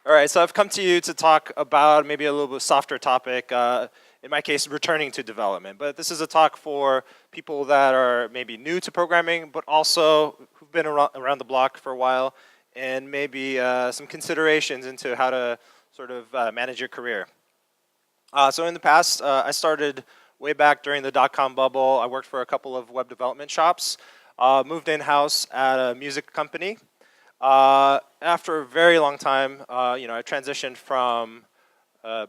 All right, so I've come to you to talk about maybe a little bit softer topic, in my case, returning to development. But this is a talk for people that are maybe new to programming, but also who've been around the block for a while, and maybe some considerations into how to sort of manage your career. So in the past, I started way back during the dot-com bubble. I worked for a couple of web development shops, moved in-house at a music company. After a very long time, I transitioned from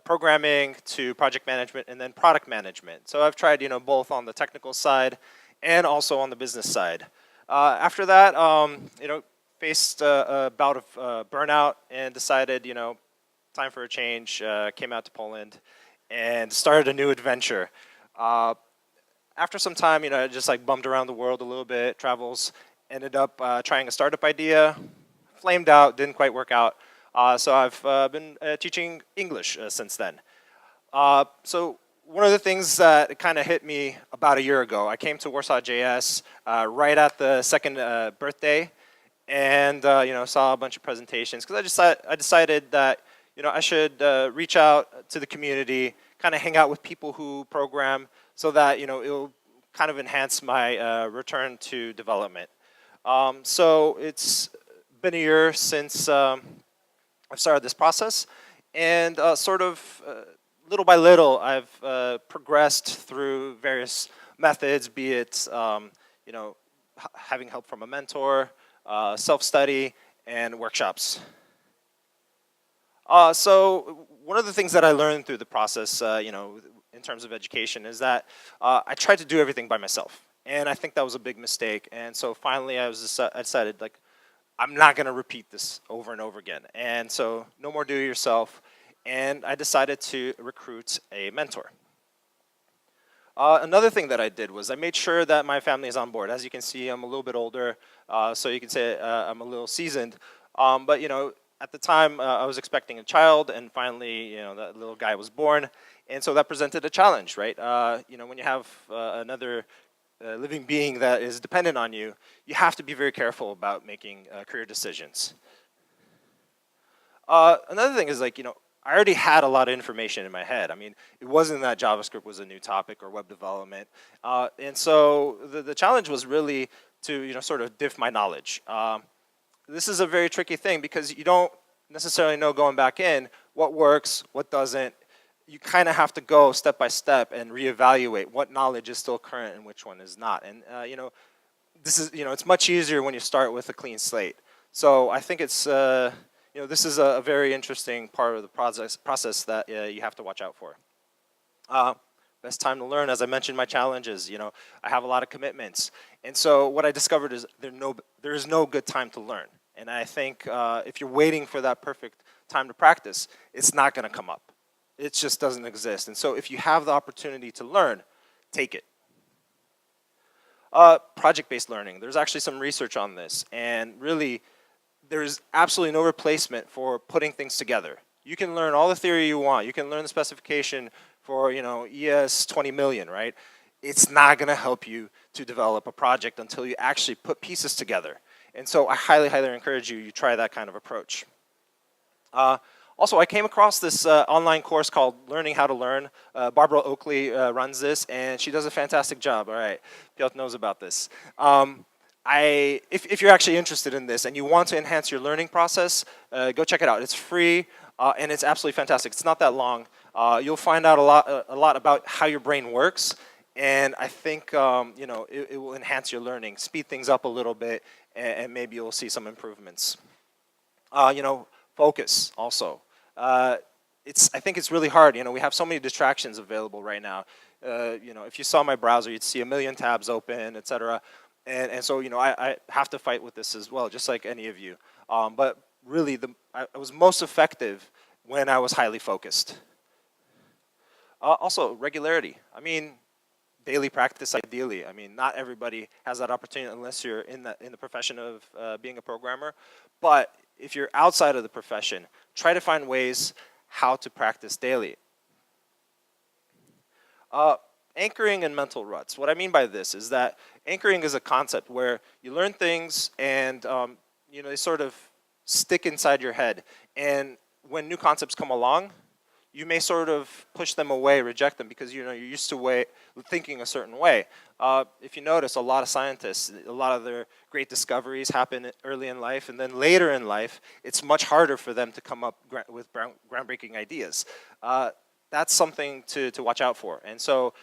programming to project management and then product management. So I've tried, both on the technical side and also on the business side. After that, faced a bout of burnout and decided, time for a change. Came out to Poland and started a new adventure. After some time, I just like bummed around the world a little bit, travels. Ended up trying a startup idea. Flamed out, didn't quite work out. So I've been teaching English since then. So one of the things that kind of hit me about a year ago, I came to WarsawJS right at the second birthday, and saw a bunch of presentations because I decided that I should reach out to the community, kind of hang out with people who program, so that it'll kind of enhance my return to development. So it's been a year since I've started this process, and little by little, I've progressed through various methods, be it having help from a mentor, self-study, and workshops. So one of the things that I learned through the process, in terms of education, is that I tried to do everything by myself, and I think that was a big mistake. And so finally, I decided, like, I'm not going to repeat this over and over again. And so no more do it yourself. And I decided to recruit a mentor. Another thing that I did was I made sure that my family is on board. As you can see, I'm a little bit older, so you can say I'm a little seasoned. But at the time, I was expecting a child, and finally, that little guy was born. And so that presented a challenge, right? When you have another living being that is dependent on you, you have to be very careful about making career decisions. Another thing is, I already had a lot of information in my head. I mean, it wasn't that JavaScript was a new topic or web development. And so the challenge was really to sort of diff my knowledge. This is a very tricky thing because you don't necessarily know going back in what works, what doesn't. You kind of have to go step by step and reevaluate what knowledge is still current and which one is not. And this is it's much easier when you start with a clean slate. So I think it's this is a very interesting part of the process that you have to watch out for. Best time to learn, as I mentioned, my challenges. I have a lot of commitments, and so what I discovered is there is no good time to learn. And I think if you're waiting for that perfect time to practice, it's not going to come up. It just doesn't exist. And so if you have the opportunity to learn, take it. Project-based learning. There's actually some research on this. And really, there's absolutely no replacement for putting things together. You can learn all the theory you want. You can learn the specification for ES 20 million, right? It's not going to help you to develop a project until you actually put pieces together. And so I highly, highly encourage you try that kind of approach. Also, I came across this online course called Learning How to Learn. Barbara Oakley runs this, and she does a fantastic job. All right, Piotr knows about this. If you're actually interested in this and you want to enhance your learning process, go check it out. It's free, and it's absolutely fantastic. It's not that long. You'll find out a lot about how your brain works, and I think it will enhance your learning, speed things up a little bit, and maybe you'll see some improvements. Focus also. I think it's really hard. We have so many distractions available right now. If you saw my browser, you'd see a million tabs open, etc. And so I have to fight with this as well, just like any of you. But really, I was most effective when I was highly focused. Also, regularity. I mean, daily practice ideally. I mean, not everybody has that opportunity unless you're in the profession of being a programmer. But if you're outside of the profession, try to find ways how to practice daily. Anchoring and mental ruts. What I mean by this is that anchoring is a concept where you learn things and they sort of stick inside your head. And when new concepts come along, you may sort of push them away, reject them, because you're used to thinking a certain way. If you notice, a lot of scientists, a lot of their great discoveries happen early in life, and then later in life, it's much harder for them to come up with groundbreaking ideas. That's something to watch out for. And so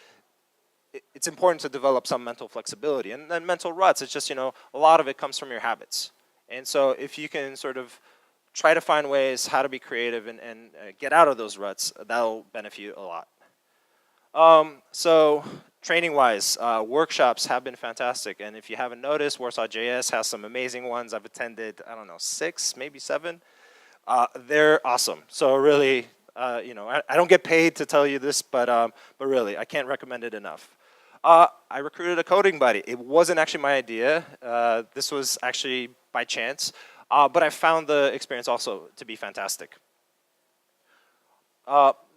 it's important to develop some mental flexibility. And then mental ruts, it's just, a lot of it comes from your habits. And so if you can sort of try to find ways how to be creative and get out of those ruts, that'll benefit you a lot. So training-wise, workshops have been fantastic. And if you haven't noticed, WarsawJS has some amazing ones. I've attended, I don't know, 6, maybe 7. They're awesome. So really, I don't get paid to tell you this, but really, I can't recommend it enough. I recruited a coding buddy. It wasn't actually my idea. This was actually by chance. But I found the experience also to be fantastic.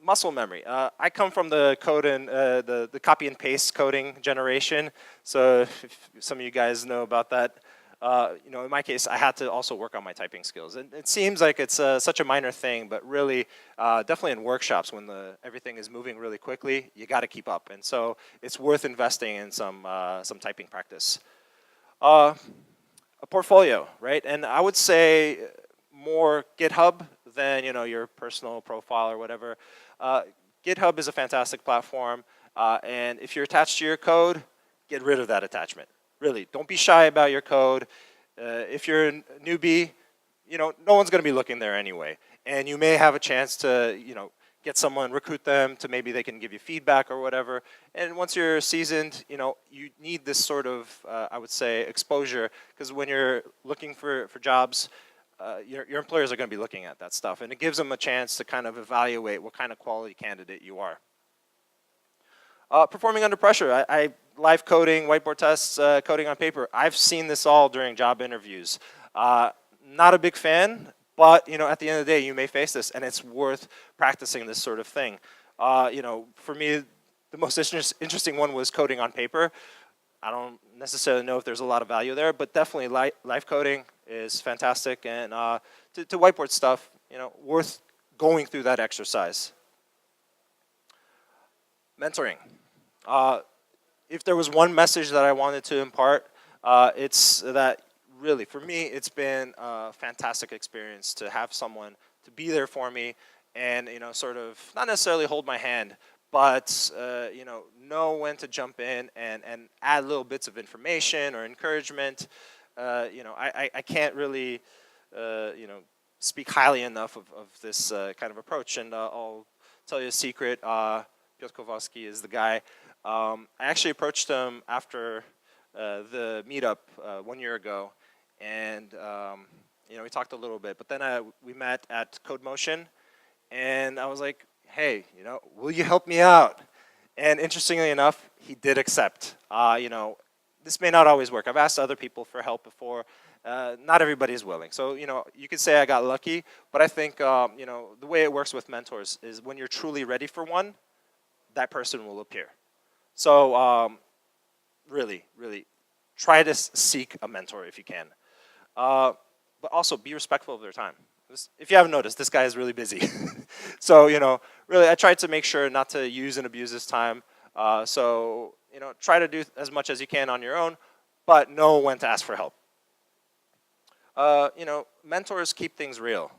Muscle memory. I come from the code and the copy and paste coding generation. So if some of you guys know about that, in my case, I had to also work on my typing skills. And it seems like it's such a minor thing, but really, definitely in workshops when everything is moving really quickly, you got to keep up. And so it's worth investing in some typing practice. A portfolio, right? And I would say more GitHub than your personal profile or whatever. GitHub is a fantastic platform, and if you're attached to your code, get rid of that attachment. Really, don't be shy about your code. If you're a newbie, no one's going to be looking there anyway, and you may have a chance to get someone, recruit them to maybe they can give you feedback or whatever. And once you're seasoned, you need this sort of, I would say, exposure, because when you're looking for jobs, your employers are going to be looking at that stuff, and it gives them a chance to kind of evaluate what kind of quality candidate you are. Performing under pressure. I live coding, whiteboard tests, coding on paper. I've seen this all during job interviews. Not a big fan. But at the end of the day, you may face this, and it's worth practicing this sort of thing. For me, the most interesting one was coding on paper. I don't necessarily know if there's a lot of value there, but definitely live coding is fantastic, and to whiteboard stuff, worth going through that exercise. Mentoring. If there was one message that I wanted to impart, it's that. Really, for me, it's been a fantastic experience to have someone to be there for me and, sort of not necessarily hold my hand, but, know when to jump in and add little bits of information or encouragement. I can't really, speak highly enough of this kind of approach. And I'll tell you a secret. Piotr Kowalski is the guy. I actually approached him after the meetup 1 year ago. And we talked a little bit, but then we met at CodeMotion, and I was like, "Hey, will you help me out?" And interestingly enough, he did accept. This may not always work. I've asked other people for help before. Not everybody is willing. So you could say I got lucky, but I think the way it works with mentors is when you're truly ready for one, that person will appear. So really, really, try to seek a mentor if you can. But also be respectful of their time. If you haven't noticed, this guy is really busy. So, really, I tried to make sure not to use and abuse his time. So, try to do as much as you can on your own, but know when to ask for help. Mentors keep things real.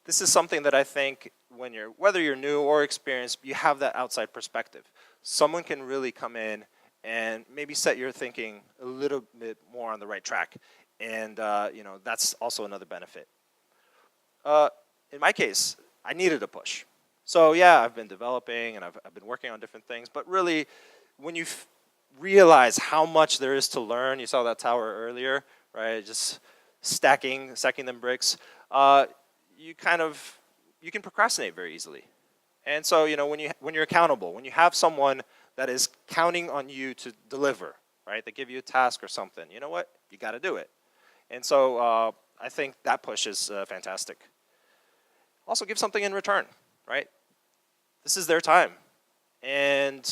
This is something that I think whether you're new or experienced, you have that outside perspective. Someone can really come in and maybe set your thinking a little bit more on the right track. And, that's also another benefit. In my case, I needed a push. So, yeah, I've been developing and I've been working on different things. But really, when you realize how much there is to learn, you saw that tower earlier, right? Just stacking them bricks. You can procrastinate very easily. And so, when you're accountable, when you have someone that is counting on you to deliver, right? They give you a task or something. You know what? You got to do it. And so I think that push is fantastic. Also, give something in return, right? This is their time, and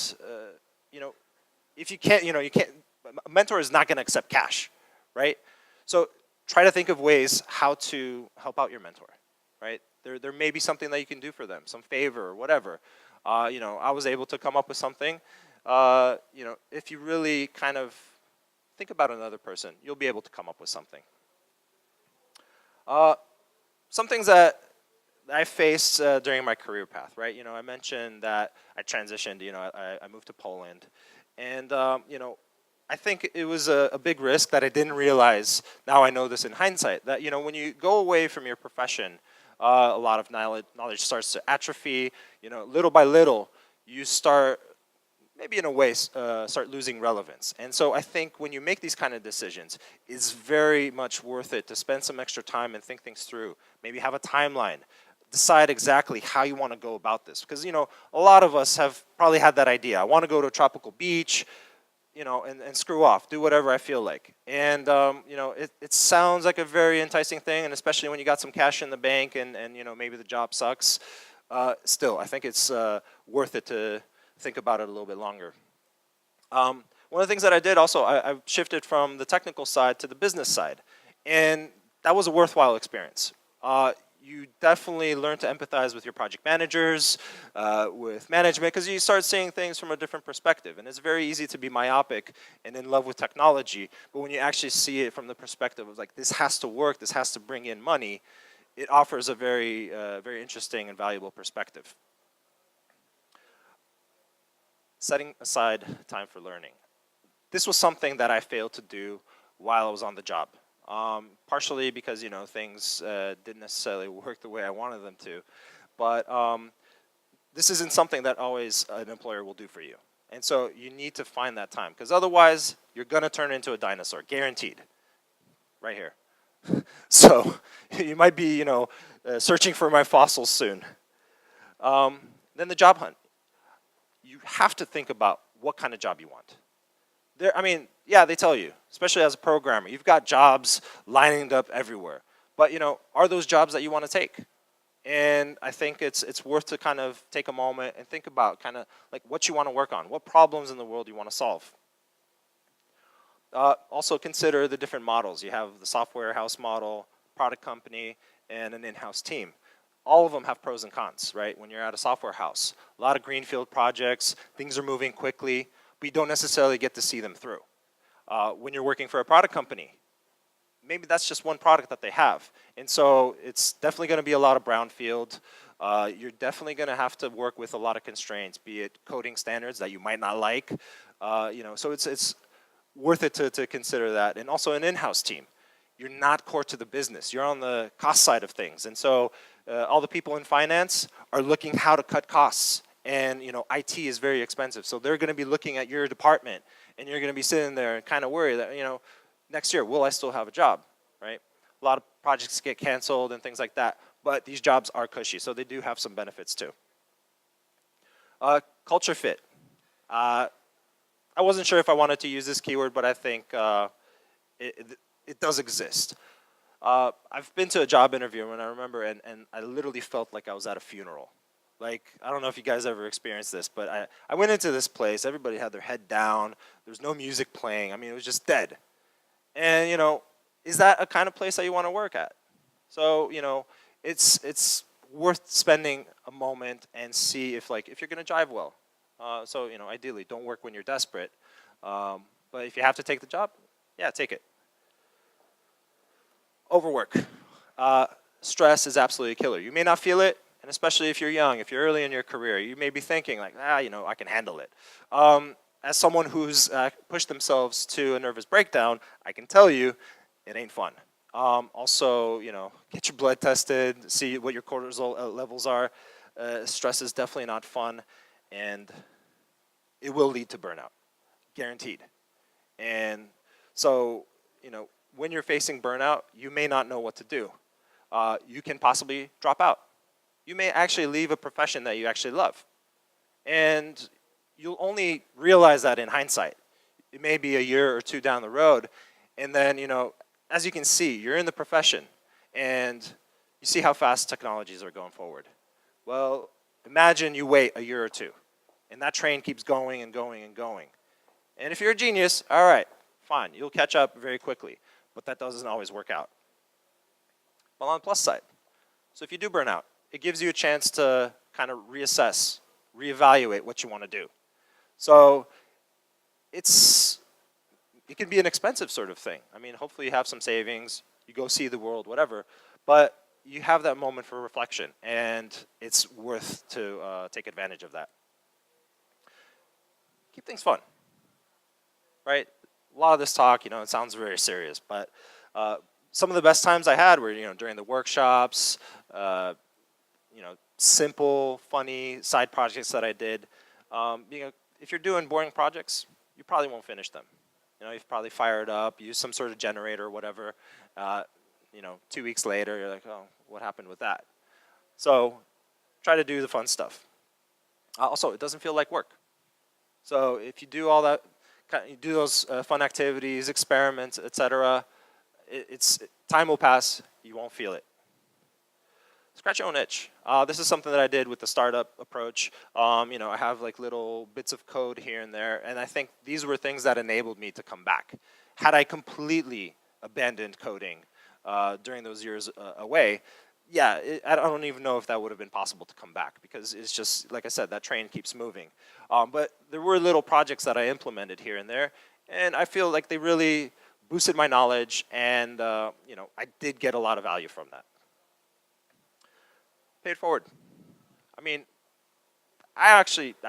if you can't, a mentor is not going to accept cash, right? So try to think of ways how to help out your mentor. right? There may be something that you can do for them, some favor or whatever. You know, I was able to come up with something. You know, if you really kind of think about another person, you'll be able to come up with something. Some things that I faced during my career path, right? You know, I mentioned that I transitioned, you know, I moved to Poland. And, you know, I think it was a big risk that I didn't realize, now I know this in hindsight, that, you know, when you go away from your profession, a lot of knowledge starts to atrophy. You know, little by little, you start, maybe in a way, start losing relevance. And so I think when you make these kind of decisions, it's very much worth it to spend some extra time and think things through. Maybe have a timeline. Decide exactly how you want to go about this. Because, you know, a lot of us have probably had that idea. I want to go to a tropical beach, you know, and screw off, do whatever I feel like. And, you know, it sounds like a very enticing thing, and especially when you got some cash in the bank and you know, maybe the job sucks. Still, I think it's worth it to think about it a little bit longer. One of the things that I did also, I shifted from the technical side to the business side. And that was a worthwhile experience. You definitely learn to empathize with your project managers, with management, because you start seeing things from a different perspective. And it's very easy to be myopic and in love with technology, but when you actually see it from the perspective of like, this has to work, this has to bring in money, it offers a very, very interesting and valuable perspective. Setting aside time for learning. This was something that I failed to do while I was on the job. Partially because, you know, things didn't necessarily work the way I wanted them to. But this isn't something that always an employer will do for you. And so you need to find that time, because otherwise you're going to turn into a dinosaur, guaranteed, right here. So you might be, you know, searching for my fossils soon. Then the job hunt. You have to think about what kind of job you want. I mean, yeah, they tell you, especially as a programmer, you've got jobs lining up everywhere. But, you know, are those jobs that you want to take? And I think it's worth to kind of take a moment and think about kind of like what you want to work on, what problems in the world you want to solve. Also consider the different models. You have the software house model, product company, and an in-house team. All of them have pros and cons, right? When you're at a software house, a lot of greenfield projects, things are moving quickly, but you don't necessarily get to see them through. When you're working for a product company, maybe that's just one product that they have. And so it's definitely going to be a lot of brownfield. You're definitely going to have to work with a lot of constraints, be it coding standards that you might not like. You know, so it's worth it to consider that. And also an in-house team. You're not core to the business. You're on the cost side of things. And so all the people in finance are looking how to cut costs. And, you know, IT is very expensive. So they're going to be looking at your department, and you're going to be sitting there and kind of worried that, you know, next year, will I still have a job, right? A lot of projects get canceled and things like that. But these jobs are cushy, so they do have some benefits too. Culture fit. I wasn't sure if I wanted to use this keyword, but I think it does exist. I've been to a job interview, and I remember, and I literally felt like I was at a funeral. Like, I don't know if you guys ever experienced this, but I went into this place, everybody had their head down, there was no music playing, I mean, it was just dead. And, you know, is that a kind of place that you want to work at? So, you know, it's worth spending a moment and see if you're going to jive well. So, you know, ideally, don't work when you're desperate. But if you have to take the job, yeah, take it. Overwork. Stress is absolutely a killer. You may not feel it, and especially if you're young, if you're early in your career, you may be thinking like, you know, I can handle it. As someone who's pushed themselves to a nervous breakdown, I can tell you, it ain't fun. Also, you know, get your blood tested, see what your cortisol levels are. Stress is definitely not fun, and it will lead to burnout, guaranteed. And so, you know, when you're facing burnout, you may not know what to do. You can possibly drop out. You may actually leave a profession that you actually love. And you'll only realize that in hindsight. It may be a year or two down the road, and then, you know, as you can see, you're in the profession, and you see how fast technologies are going forward. Well, imagine you wait a year or two, and that train keeps going and going and going. And if you're a genius, all right, fine, you'll catch up very quickly, but that doesn't always work out. Well, on the plus side, So if you do burn out, it gives you a chance to kind of reassess, reevaluate what you want to do. So it can be an expensive sort of thing. I mean, hopefully you have some savings, you go see the world, whatever, but you have that moment for reflection, and it's worth to take advantage of that. Keep things fun, right? A lot of this talk, it sounds very serious, but some of the best times I had were, during the workshops, simple, funny side projects that I did. If you're doing boring projects, you probably won't finish them. You've probably fired up, used some sort of generator or whatever. 2 weeks later, you're like, oh, what happened with that? So try to do the fun stuff. Also, it doesn't feel like work. So if you do all that, you do those fun activities, experiments, etc., time will pass, you won't feel it. Scratch your own itch. This is something that I did with the startup approach. I have like little bits of code here and there, and I think these were things that enabled me to come back. Had I completely abandoned coding during those years away, I don't even know if that would have been possible to come back, because it's just, like I said, that train keeps moving. But there were little projects that I implemented here and there, and I feel like they really boosted my knowledge, and I did get a lot of value from that. Pay it forward. I mean, I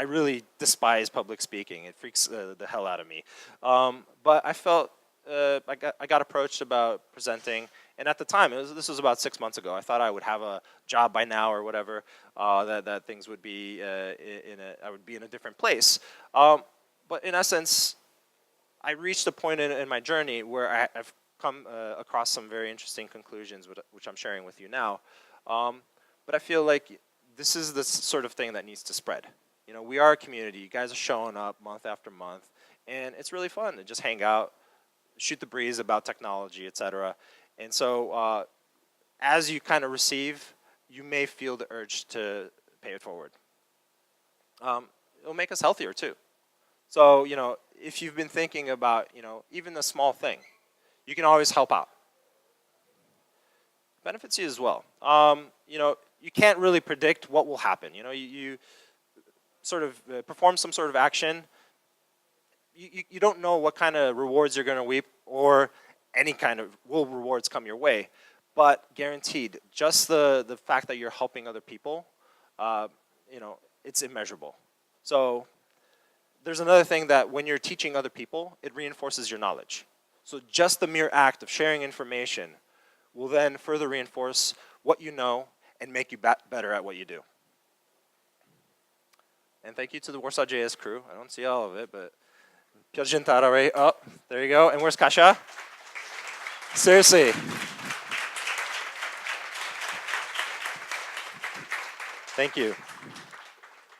really despise public speaking. It freaks the hell out of me. But I felt I got approached about presenting, and at the time, this was about 6 months ago. I thought I would have a job by now or whatever. That things would be I would be in a different place. But in essence, I reached a point in my journey where I've come across some very interesting conclusions, which I'm sharing with you now. But I feel like this is the sort of thing that needs to spread. We are a community. You guys are showing up month after month, and it's really fun to just hang out, shoot the breeze about technology, etc. And so as you kind of receive, you may feel the urge to pay it forward. It'll make us healthier too. So, if you've been thinking about, even a small thing, you can always help out. Benefits you as well. You can't really predict what will happen. You sort of perform some sort of action. You don't know what kind of rewards you're going to reap, or any kind of rewards come your way. But guaranteed, just the fact that you're helping other people, it's immeasurable. So there's another thing, that when you're teaching other people, it reinforces your knowledge. So just the mere act of sharing information will then further reinforce what you know and make you better at what you do. And thank you to the WarsawJS crew. I don't see all of it, but Piotr Gintara, right? Oh, there you go. And where's Kasia? Seriously. Thank you.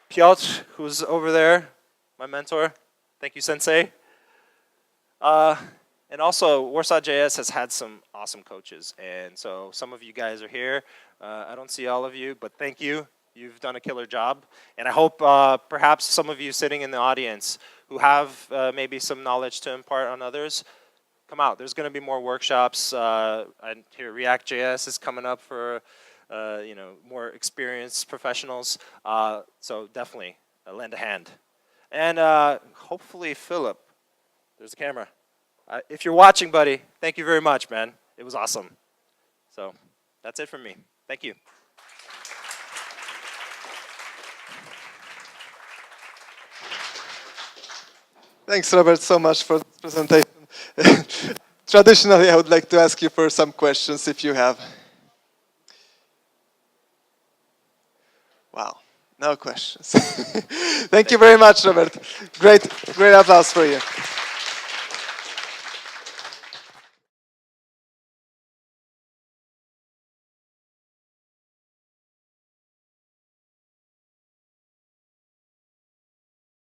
Piotr, who's over there, my mentor. Thank you, Sensei. And also, WarsawJS has had some awesome coaches. And so some of you guys are here. I don't see all of you, but thank you. You've done a killer job. And I hope perhaps some of you sitting in the audience who have maybe some knowledge to impart on others, come out. There's going to be more workshops. And here, React.js is coming up for more experienced professionals. So definitely lend a hand. And hopefully, Philip, there's the camera. If you're watching, buddy, thank you very much, man. It was awesome. So that's it from me. Thank you. Thanks, Robert, so much for this presentation. Traditionally, I would like to ask you for some questions if you have. Wow, no questions. Thank you very much, Robert. Great applause for you.